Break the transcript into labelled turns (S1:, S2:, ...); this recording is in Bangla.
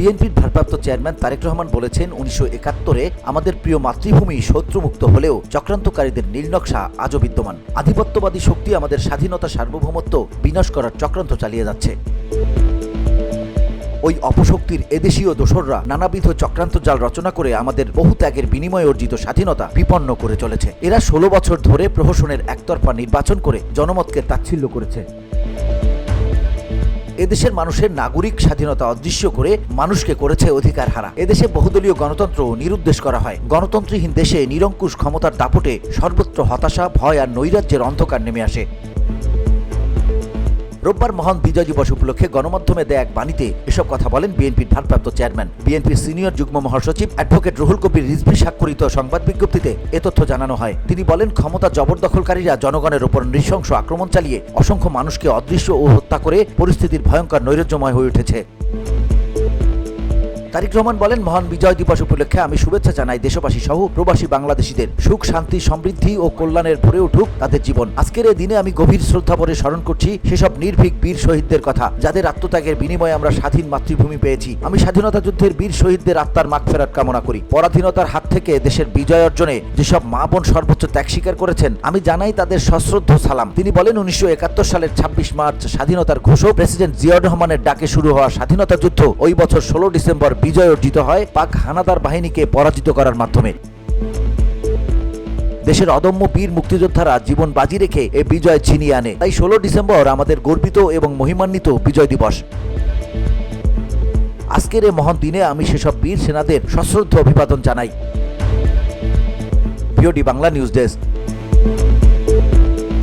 S1: বিএনপির ভারপ্রাপ্ত চেয়ারম্যান তারেক রহমান বলেছেন, 1971-এ আমাদের প্রিয় মাতৃভূমি শত্রুমুক্ত হলেও চক্রান্তকারীদের নীলনকশা আজও বিদ্যমান। আধিপত্যবাদী শক্তি আমাদের স্বাধীনতা সার্বভৌমত্ব বিনাশ করার চক্রান্ত চালিয়ে যাচ্ছে। ওই অপশক্তির এদেশীয় দোসররা নানাবিধ চক্রান্ত জাল রচনা করে আমাদের বহু ত্যাগের বিনিময়ে অর্জিত স্বাধীনতা বিপন্ন করে চলেছে। এরা 16 বছর ধরে প্রহসনের একতরফা নির্বাচন করে জনমতকে তাচ্ছিল্য করেছে। এদেশের মানুষের নাগরিক স্বাধীনতা অদৃশ্য করে মানুষকে করেছে অধিকার হারা। এদেশে বহুদলীয় গণতন্ত্র নিরুদ্দেশ করা হয়। গণতন্ত্রহীন দেশে নিরঙ্কুশ ক্ষমতার দাপটে সর্বত্র হতাশা, ভয় আর নৈরাজ্যের অন্ধকার নেমে আসে। রোববার মহান বিজয় দিবস উপলক্ষে গণমাধ্যমে দেয়া এক বাণীতে এসব কথা বলেন বিএনপির ভারপ্রাপ্ত চেয়ারম্যান। বিএনপির সিনিয়র যুগ্ম মহাসচিব অ্যাডভোকেট রুহুল কবির রিজভী স্বাক্ষরিত সংবাদ বিজ্ঞপ্তিতে এ তথ্য জানানো হয়। তিনি বলেন, ক্ষমতা জবরদখলকারীরা জনগণের ওপর নৃশংস আক্রমণ চালিয়ে অসংখ্য মানুষকে অদৃশ্য ও হত্যা করে পরিস্থিতির ভয়ঙ্কর নৈরাজ্যময় হয়ে উঠেছে। তারেক রহমান বলেন, মহান বিজয় দিবস উপলক্ষে আমি শুভেচ্ছা জানাই দেশবাসী সহ প্রবাসী বাংলাদেশিদের। সুখ, শান্তি, সমৃদ্ধি ও কল্যাণের ভরে উঠুক তাদের জীবন। আজকের এই দিনে আমি গভীর শ্রদ্ধা ভরে স্মরণ করছি সেসব নির্ভীক বীর শহীদদের কথা, যাদের আত্মত্যাগের বিনিময়ে আমরা স্বাধীন মাতৃভূমি পেয়েছি। আমি স্বাধীনতা যুদ্ধের বীর শহীদদের আত্মার মাগফিরাত কামনা করি। পরাধীনতার হাত থেকে দেশের বিজয় অর্জনে যেসব মা বোন সর্বোচ্চ ত্যাগ স্বীকার করেছেন, আমি জানাই তাদের সশ্রদ্ধ সালাম। তিনি বলেন, 1971 সালের 26 মার্চ স্বাধীনতার ঘোষক প্রেসিডেন্ট জিয়াউর রহমানের ডাকে শুরু হওয়া স্বাধীনতা যুদ্ধ ওই বছর 16 ডিসেম্বর বিজয় অর্জিত হয় পাক হানাদার বাহিনীকে পরাজিত করার মাধ্যমে। দেশের অদম্য বীর মুক্তিযোদ্ধারা জীবন বাজি রেখে এই বিজয় ছিনিয়ে আনে। তাই 16 ডিসেম্বর আমাদের গর্বিত এবং মহিমান্বিত বিজয় দিবস। আজকের এই মহান দিনে আমি সেসব বীর সেনাদের সশ্রদ্ধ অভিবাদন জানাই। BOD Bangla news desk.